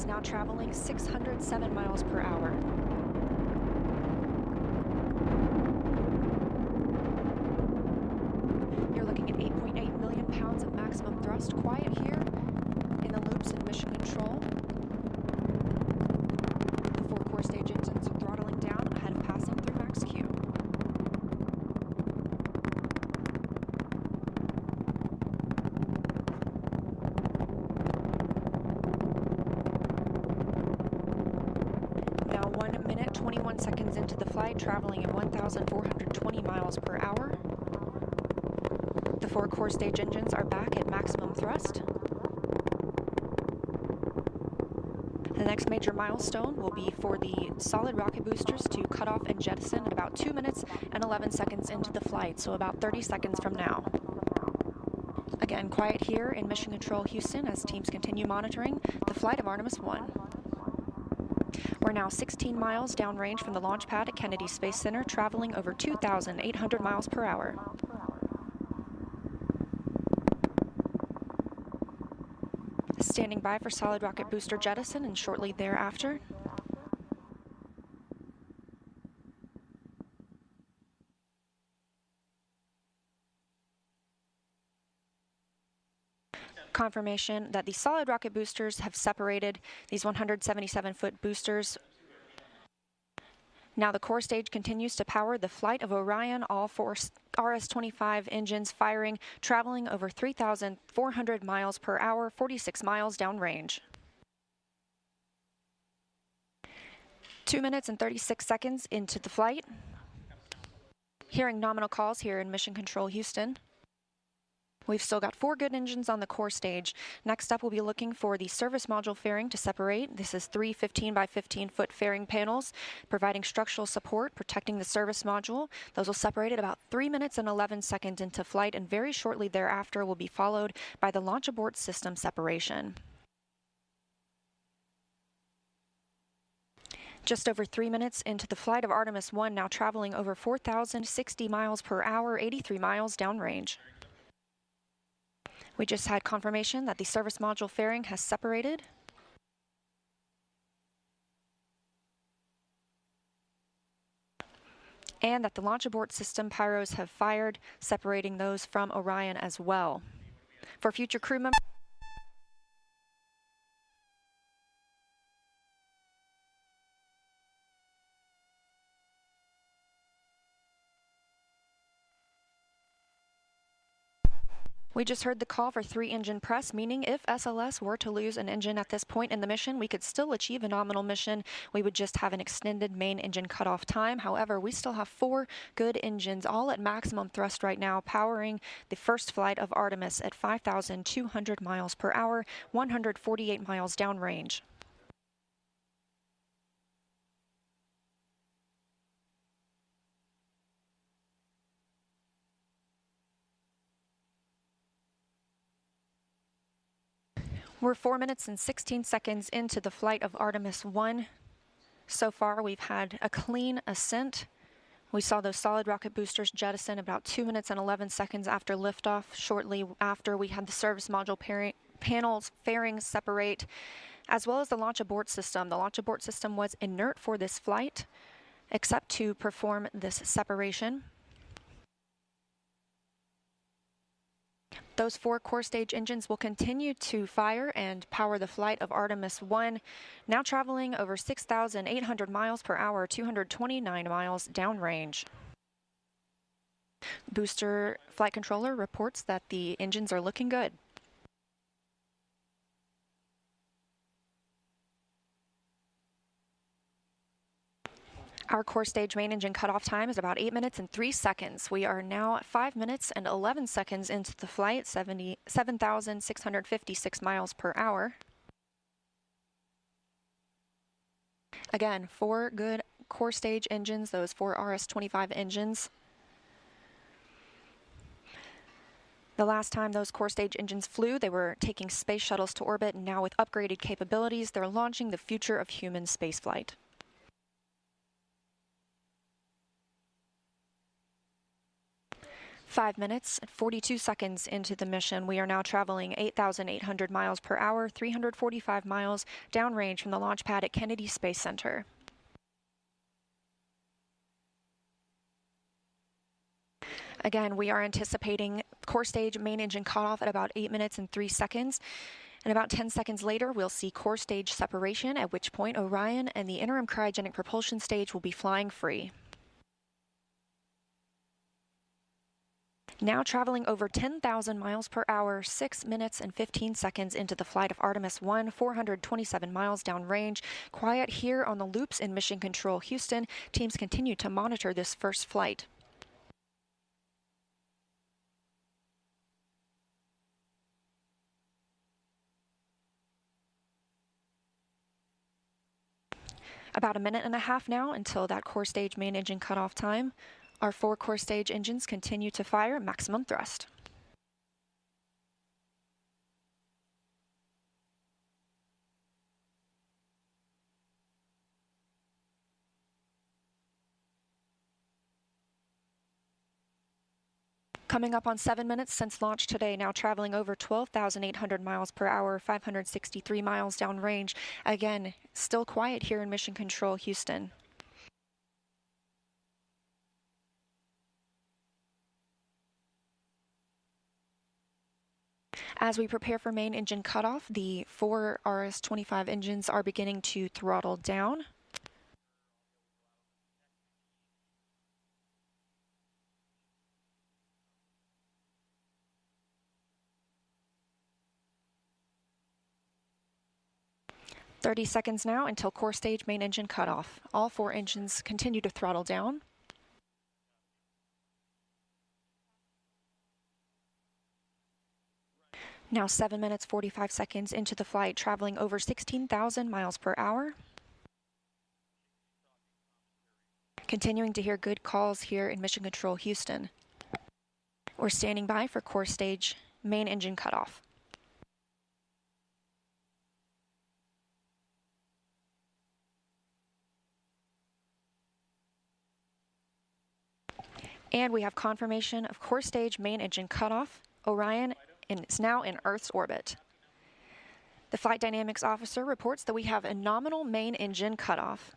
is now traveling 607 miles per hour. You're looking at 8.8 million pounds of maximum thrust. Quiet here in the loops in mission control. The 4 core stage engines are throttling down ahead of passing through max Q. Now 1 minute, 21 seconds into the flight, traveling at 1,420 miles per hour. The 4 core stage engines are back at maximum thrust. The next major milestone will be for the solid rocket boosters to cut off and jettison at about 2 minutes and 11 seconds into the flight, so about 30 seconds from now. Again, quiet here in Mission Control Houston as teams continue monitoring the flight of Artemis 1. We're now 16 miles downrange from the launch pad at Kennedy Space Center, traveling over 2,800 miles per hour. Standing by for solid rocket booster jettison and shortly thereafter. Confirmation that the solid rocket boosters have separated these 177-foot boosters. Now the core stage continues to power the flight of Orion, all 4 RS-25 engines firing, traveling over 3,400 miles per hour, 46 miles downrange. 2 minutes and 36 seconds into the flight. Hearing nominal calls here in Mission Control Houston. We've still got 4 good engines on the core stage. Next up, we'll be looking for the service module fairing to separate. This is 3 15 by 15 foot fairing panels, providing structural support, protecting the service module. Those will separate at about 3 minutes and 11 seconds into flight, and very shortly thereafter will be followed by the launch abort system separation. Just over 3 minutes into the flight of Artemis 1, now traveling over 4,060 miles per hour, 83 miles downrange. We just had confirmation that the service module fairing has separated. And that the launch abort system pyros have fired, separating those from Orion as well. For future crew members, we just heard the call for 3 engine press, meaning if SLS were to lose an engine at this point in the mission, we could still achieve a nominal mission. We would just have an extended main engine cutoff time. However, we still have 4 good engines, all at maximum thrust right now, powering the first flight of Artemis at 5,200 miles per hour, 148 miles downrange. We're 4 minutes and 16 seconds into the flight of Artemis 1. So far, we've had a clean ascent. We saw those solid rocket boosters jettison about 2 minutes and 11 seconds after liftoff. Shortly after, we had the service module panels fairings separate, as well as the launch abort system. The launch abort system was inert for this flight, except to perform this separation. Those 4 core stage engines will continue to fire and power the flight of Artemis 1, now traveling over 6,800 miles per hour, 229 miles downrange. Booster flight controller reports that the engines are looking good. Our core stage main engine cutoff time is about 8 minutes and 3 seconds. We are now 5 minutes and 11 seconds into the flight, 7,656 miles per hour. Again, 4 good core stage engines, those 4 RS-25 engines. The last time those core stage engines flew, they were taking space shuttles to orbit, and now with upgraded capabilities, they're launching the future of human spaceflight. 5 minutes and 42 seconds into the mission, we are now traveling 8,800 miles per hour, 345 miles downrange from the launch pad at Kennedy Space Center. Again, we are anticipating core stage main engine cutoff at about 8 minutes and 3 seconds. And about 10 seconds later, we'll see core stage separation, at which point Orion and the interim cryogenic propulsion stage will be flying free. Now traveling over 10,000 miles per hour, 6 minutes and 15 seconds into the flight of Artemis 1, 427 miles downrange. Quiet here on the loops in Mission Control Houston. Teams continue to monitor this first flight. About a minute and a half now until that core stage main engine cutoff time. Our 4 core stage engines continue to fire maximum thrust. Coming up on 7 minutes since launch today, now traveling over 12,800 miles per hour, 563 miles downrange. Again, still quiet here in Mission Control Houston. As we prepare for main engine cutoff, the 4 RS-25 engines are beginning to throttle down. "30 seconds now until core stage main engine cutoff. All 4 engines continue to throttle down. Now 7 minutes 45 seconds into the flight, traveling over 16,000 miles per hour. Continuing to hear good calls here in Mission Control Houston. We're standing by for core stage main engine cutoff. And we have confirmation of core stage main engine cutoff. Orion is now in Earth's orbit. The flight dynamics officer reports that we have a nominal main engine cutoff.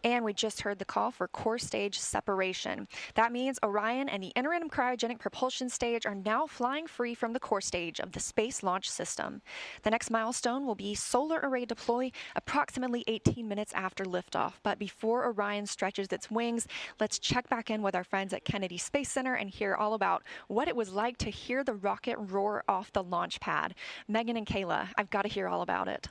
And we just heard the call for core stage separation. That means Orion and the interim cryogenic propulsion stage are now flying free from the core stage of the Space Launch System. The next milestone will be solar array deploy approximately 18 minutes after liftoff. But before Orion stretches its wings, let's check back in with our friends at Kennedy Space Center and hear all about what it was like to hear the rocket roar off the launch pad. Megan and Kayla, I've got to hear all about it.